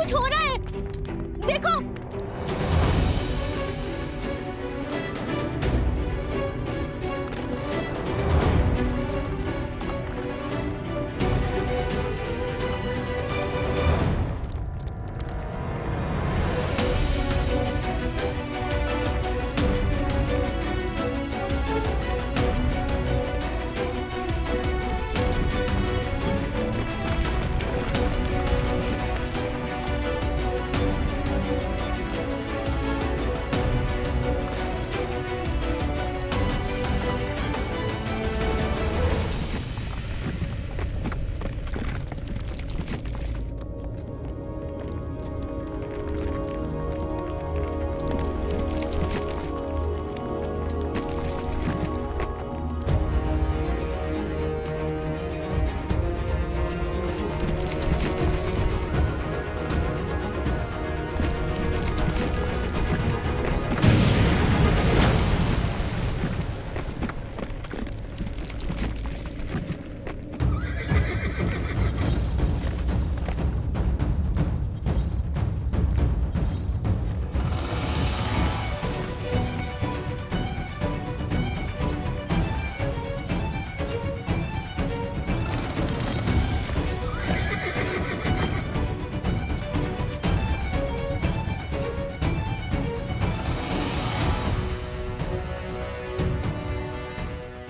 कुछ हो रहा है, देखो।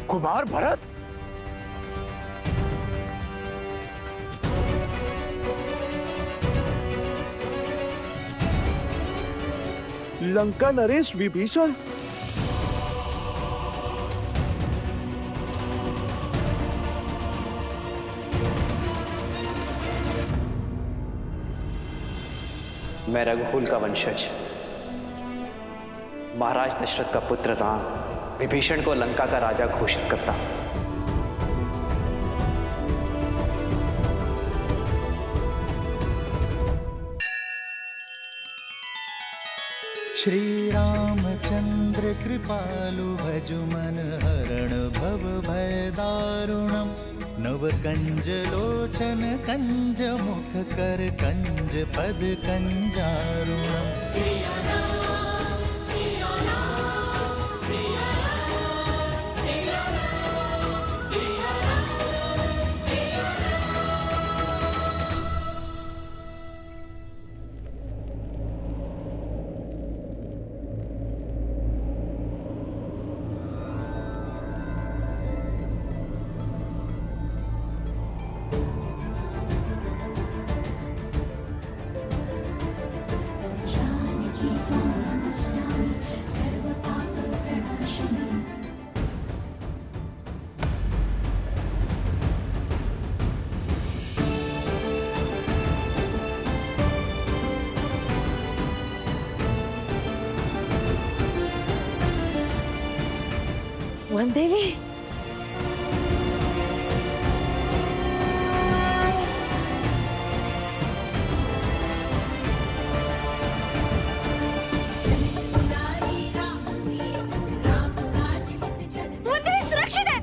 कुमार भरत, लंका नरेश विभीषण, मैं रघुकुल का वंशज महाराज दशरथ का पुत्र राम विभीषण को लंका का राजा घोषित करता हूं। श्री रामचंद्र कृपालु भजु मन हरण भव भय दारुणम नव कंज लोचन कंज मुख कर कंज पद कंजारुणम। वन देवी, सुरक्षित है।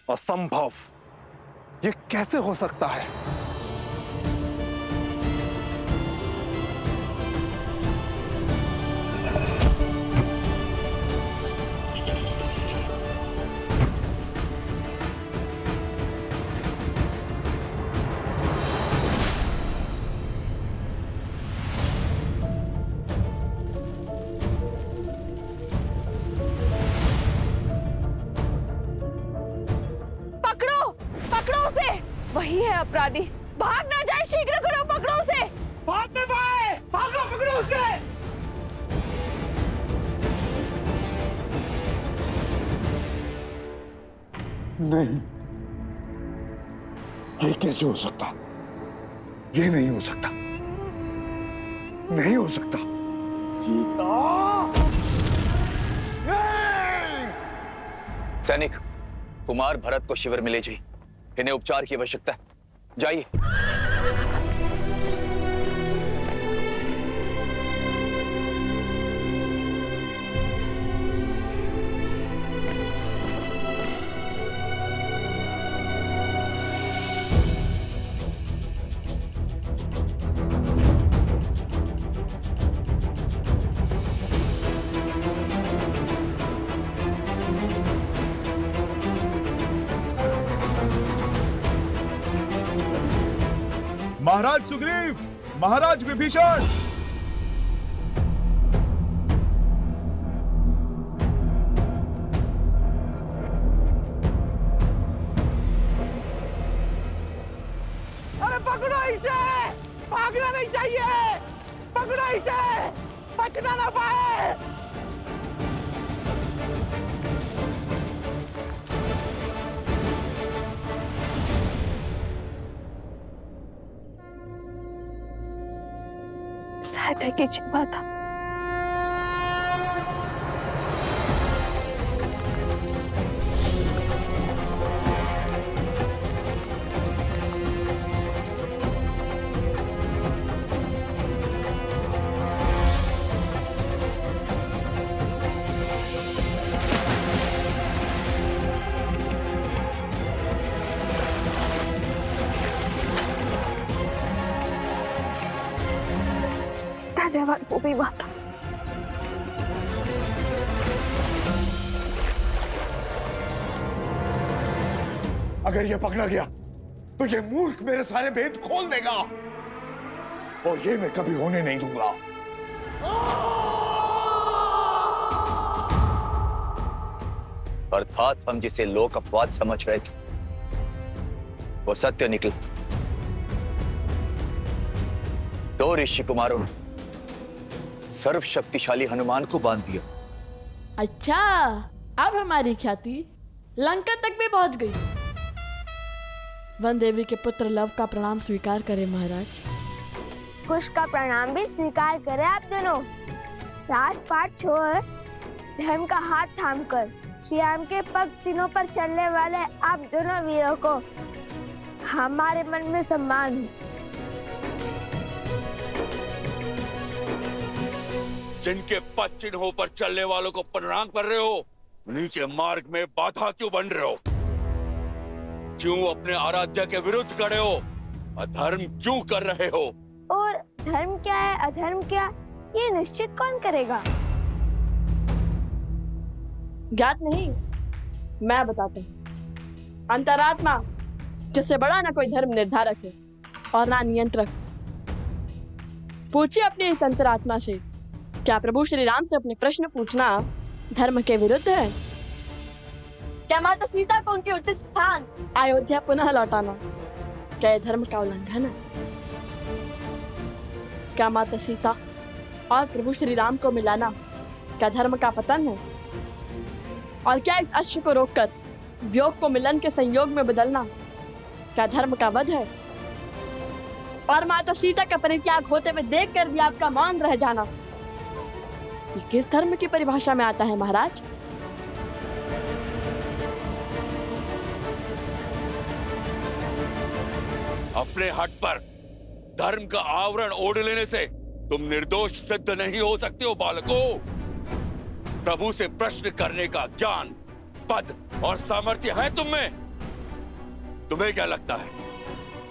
असंभव, ये कैसे हो सकता है? वही है अपराधी, भाग ना जाए, शीघ्र करो, पकड़ो उसे। भाग में भाई, भागो, पकड़ो उसे। नहीं, ये कैसे हो सकता? ये नहीं हो सकता, नहीं हो सकता। सीता नहीं! सैनिक, कुमार भरत को शिविर में ले जाइए, इन्हें उपचार की आवश्यकता है। जाइए। महाराज सुग्रीव, महाराज विभीषण। अरे पकड़ो इसे, भागना नहीं चाहिए, पकड़ो इसे, बचना ना पाए। सहायता कीजिए माता। धन्यवाद भूमि माता। अगर ये पकड़ा गया तो ये मूर्ख मेरे सारे भेद खोल देगा और ये मैं कभी होने नहीं दूंगा। अर्थात हम जिसे लोक अपवाद समझ रहे थे वो सत्य निकला। दो ऋषि कुमारों ने सर्वशक्तिशाली हनुमान को बांध दिया। अच्छा, अब हमारी ख्याति लंका तक भी पहुंच गई। वन देवी के पुत्र लव का प्रणाम स्वीकार करें महाराज। कुश का प्रणाम भी स्वीकार करें आप दोनों। राजपाट छोड़ धर्म का हाथ थामकर श्री राम के पग चिन्हों पर चलने वाले आप दोनों वीरों को हमारे मन में सम्मान है। जिनके पद चिन्हों पर चलने वालों को प्रणाम कर रहे हो, उन्हीं के मार्ग में बाधा क्यों बन रहे हो? क्यों अपने आराध्य के विरुद्ध खड़े हो? अधर्म क्यों कर रहे हो? और धर्म क्या है अधर्म क्या, ये निश्चित कौन करेगा? ज्ञात नहीं, मैं बताता हूँ। अंतरात्मा जिससे बड़ा ना कोई धर्म निर्धारक है और ना नियंत्रक। पूछिए अपनी इस अंतरात्मा से, क्या प्रभु श्री राम से अपने प्रश्न पूछना धर्म के विरुद्ध है? क्या माता सीता को उनके उचित स्थान अयोध्या पुनः लौटाना क्या यह धर्म का उल्लंघन है? क्या माता सीता और प्रभु श्री राम को मिलाना क्या धर्म का पतन है? और क्या इस अश्व को रोककर वियोग को मिलन के संयोग में बदलना क्या धर्म का वध है? और माता सीता का परित्याग होते हुए देखकर भी आपका मौन रह जाना ये किस धर्म की परिभाषा में आता है महाराज? अपने हट पर धर्म का आवरण ओढ़ लेने से तुम निर्दोष सिद्ध नहीं हो सकते हो बालकों। प्रभु से प्रश्न करने का ज्ञान, पद और सामर्थ्य है तुम में। तुम्हें क्या लगता है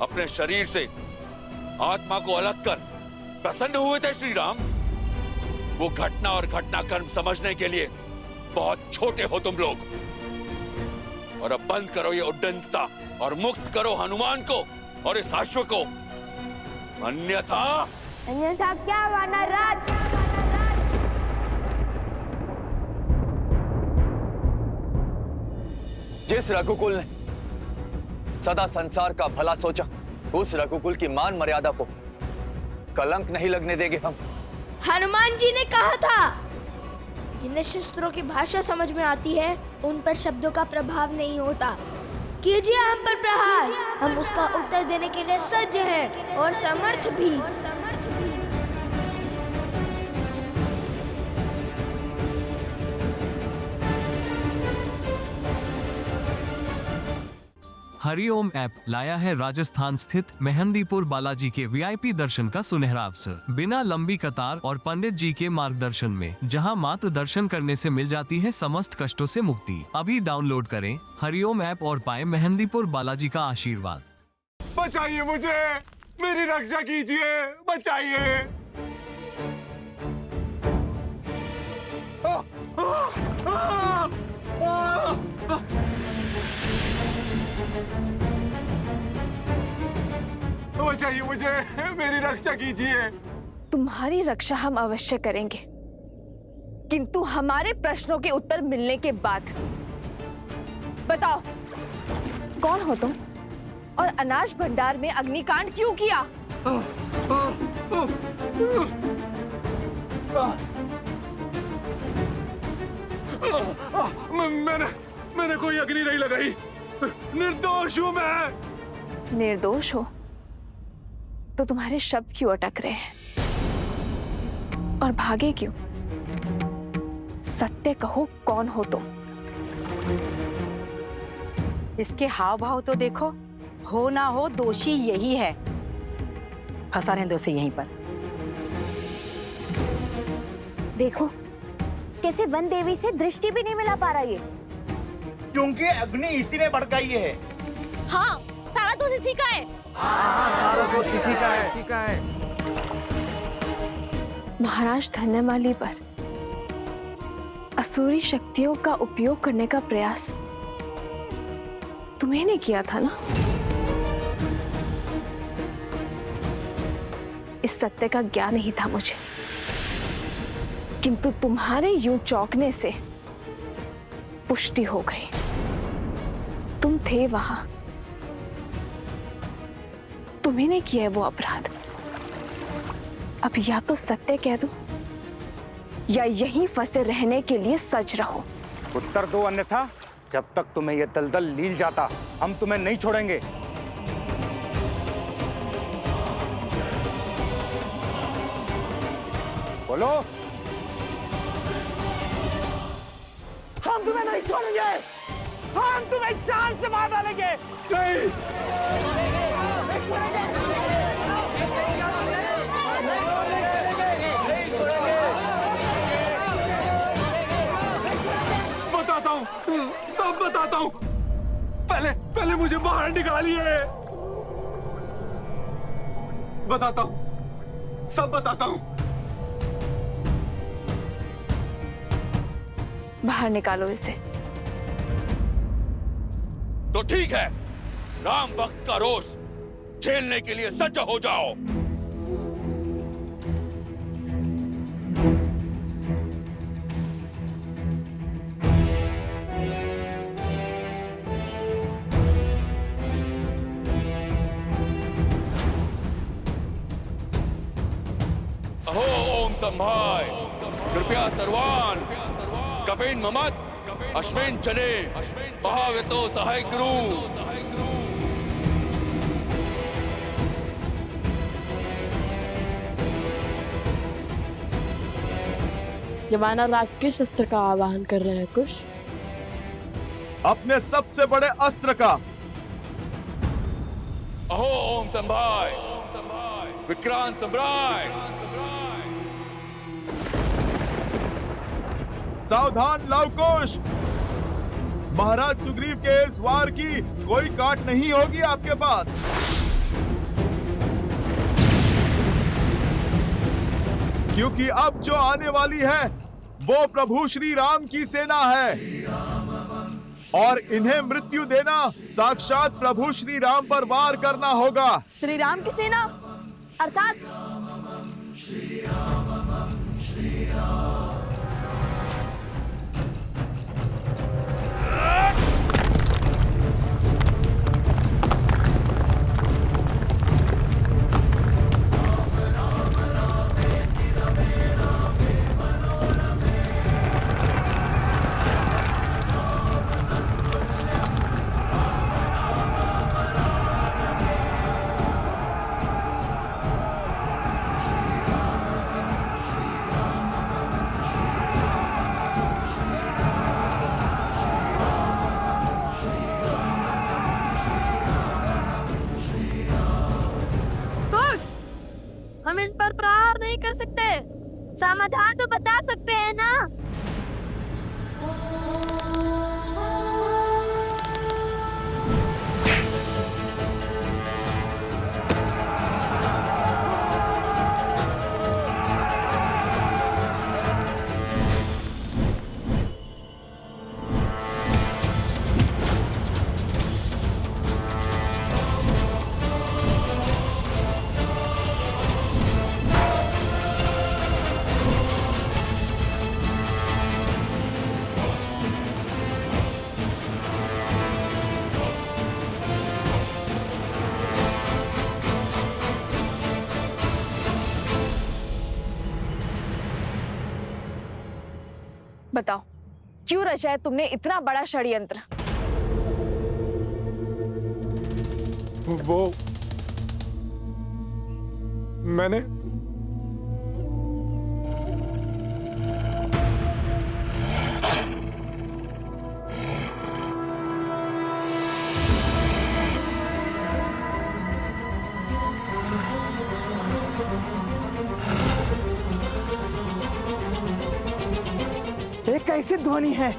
अपने शरीर से आत्मा को अलग कर प्रसन्न हुए थे श्री राम? वो घटना और घटनाक्रम समझने के लिए बहुत छोटे हो तुम लोग। और अब बंद करो ये उद्दंडता और मुक्त करो हनुमान को और इस अश्व को, अन्यथा अन्यथा क्या वानर राज? जिस रघुकुल ने सदा संसार का भला सोचा, उस रघुकुल की मान मर्यादा को कलंक नहीं लगने देंगे हम। हनुमान जी ने कहा था, जिन्हें शस्त्रों की भाषा समझ में आती है उन पर शब्दों का प्रभाव नहीं होता। कीजिए हम पर प्रहार। हम उसका उत्तर देने के लिए सज्ज हैं और समर्थ भी। हरिओम ऐप लाया है राजस्थान स्थित मेहंदीपुर बालाजी के वीआईपी दर्शन का सुनहरा अवसर। बिना लंबी कतार और पंडित जी के मार्गदर्शन में जहां मात्र दर्शन करने से मिल जाती है समस्त कष्टों से मुक्ति। अभी डाउनलोड करें हरिओम ऐप और पाएं मेहंदीपुर बालाजी का आशीर्वाद। बचाइए मुझे, मेरी रक्षा कीजिए, बचाइए। बचाइए मुझे, मेरी रक्षा कीजिए। तुम्हारी रक्षा हम अवश्य करेंगे, किंतु हमारे प्रश्नों के उत्तर मिलने के बाद। बताओ, कौन हो तुम और अनाज भंडार में अग्निकांड क्यों किया? मैंने कोई अग्नि नहीं लगाई, निर्दोष हूं मैं। निर्दोष हो तो तुम्हारे शब्द क्यों अटक रहे हैं और भागे क्यों? सत्य कहो, कौन हो तुम? इसके हाव भाव तो देखो, हो ना हो दोषी यही है। फंसा रहे दो से यहीं पर। देखो कैसे वन देवी से दृष्टि भी नहीं मिला पा रहा ये। क्योंकि अग्नि इसी ने भड़काई है। हाँ, सारा दोष इसी का है। सारा दोष इसी का है। महाराज धन्यमाली पर असुरी शक्तियों का उपयोग करने का प्रयास तुम्हें ने किया था ना? इस सत्य का ज्ञान नहीं था मुझे, किंतु तुम्हारे यूं चौंकने से पुष्टि हो गई। तुम थे वहां, तुम्ही ने किया है वो अपराध। अब या तो सत्य कह दो या यहीं फंसे रहने के लिए सज रहो। उत्तर दो, अन्यथा जब तक तुम्हें यह दलदल लील जाता हम तुम्हें नहीं छोड़ेंगे। बोलो। हम तुम्हें नहीं छोड़ेंगे, हम तुम्हें जान से मार डालेंगे। नहीं। बताता हूँ, तब बताता हूँ। पहले मुझे बाहर निकालिए। बताता हूँ, सब बताता हूँ। बाहर निकालो इसे। तो ठीक है, राम भक्त का रोष झेलने के लिए सज्ज हो जाओ। अहो ओम संभाय, कृपया सर्वान कपेन ममत अश्वेन चने महावेतो सहाय गुरु। यवाना राग किस अस्त्र का आवाहन कर रहे हैं कुश? अपने सबसे बड़े अस्त्र का। अहो ओम संभाय, विक्रांत सम्राय। सावधान लवकुश, महाराज सुग्रीव के इस वार की कोई काट नहीं होगी आपके पास। क्योंकि अब जो आने वाली है वो प्रभु श्री राम की सेना है और इन्हें मृत्यु देना साक्षात प्रभु श्री राम पर वार करना होगा। श्री राम की सेना अर्थात हम इस पर प्रहार नहीं कर सकते। समाधान तो बता सकते हैं ना। बताओ, क्यों रचा है तुमने इतना बड़ा षड्यंत्र? वो मैंने ये कैसी ध्वनि है?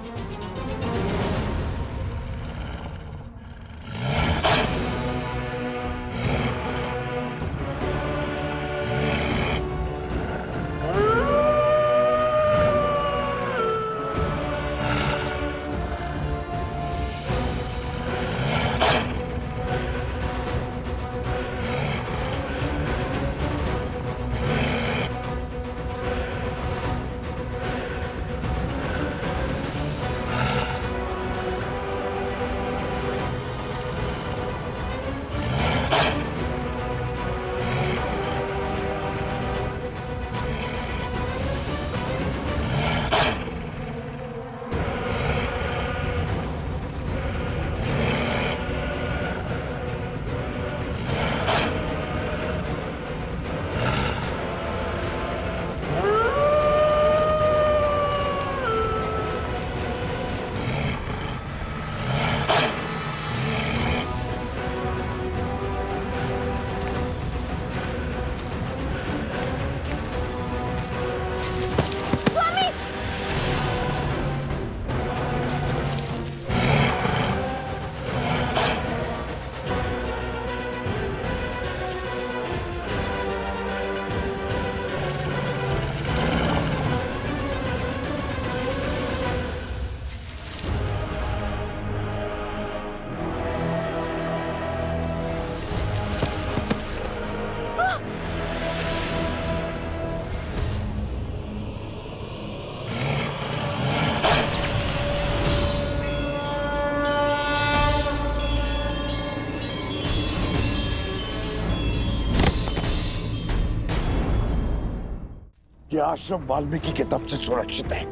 ये आश्रम वाल्मीकि के तब से सुरक्षित है,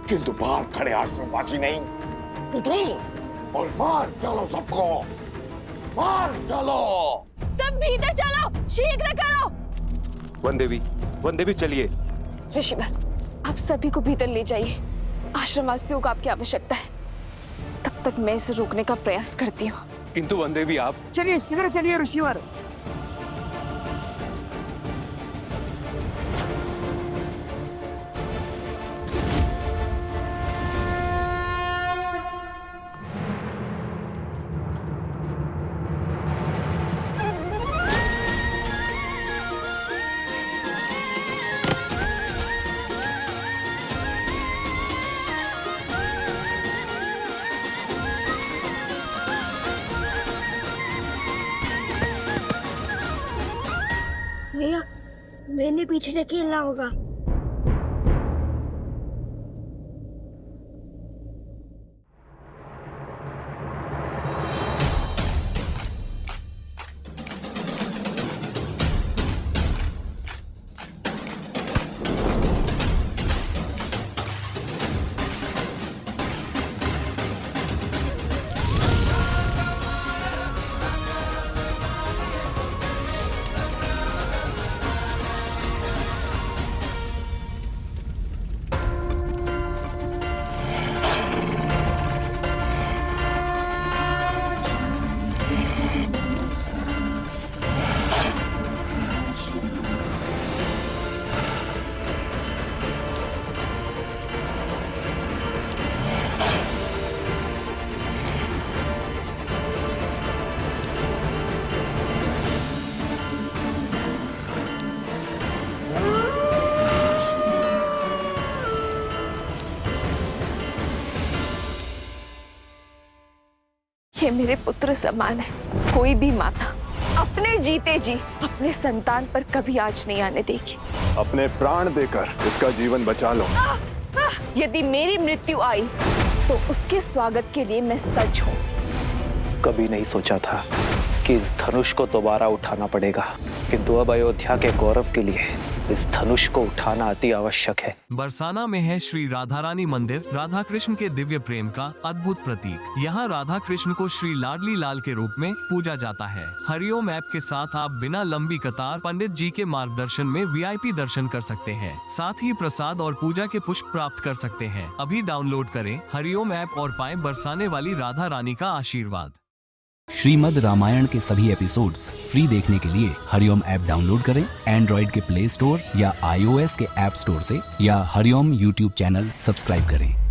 किंतु बाहर खड़े आश्रमवासी नहीं। उठो और मार डालो सबको, मार डालो। सब भीतर चलो, शीघ्र करो। वन देवी चलिए। ऋषिवर, आप सभी को भीतर ले जाइए। आश्रमवासियों को आपकी आवश्यकता है। तब तक मैं इसे रोकने का प्रयास करती हूँ। किंतु वन देवी आप चलिए शीघ्र चलिए ऋषिवर। भैया, मैंने पीछे ढकेलना होगा। ये मेरे पुत्र समान है। कोई भी माता अपने जीते जी अपने संतान पर कभी आँच नहीं आने देगी। अपने प्राण देकर इसका जीवन बचा लो। यदि मेरी मृत्यु आई तो उसके स्वागत के लिए मैं सज्ज हूँ। कभी नहीं सोचा था कि इस धनुष को दोबारा उठाना पड़ेगा, किंतु अब अयोध्या के गौरव के लिए इस धनुष को उठाना अति आवश्यक है। बरसाना में है श्री राधा रानी मंदिर, राधा कृष्ण के दिव्य प्रेम का अद्भुत प्रतीक। यहाँ राधा कृष्ण को श्री लाडली लाल के रूप में पूजा जाता है। हरिओम ऐप के साथ आप बिना लंबी कतार पंडित जी के मार्गदर्शन में VIP दर्शन कर सकते हैं। साथ ही प्रसाद और पूजा के पुष्प प्राप्त कर सकते हैं। अभी डाउनलोड करें हरिओम ऐप और पाएं बरसाने वाली राधा रानी का आशीर्वाद। श्रीमद् रामायण के सभी एपिसोड्स फ्री देखने के लिए हरिओम ऐप डाउनलोड करें एंड्रॉइड के प्ले स्टोर या iOS के ऐप स्टोर से, या हरिओम YouTube चैनल सब्सक्राइब करें।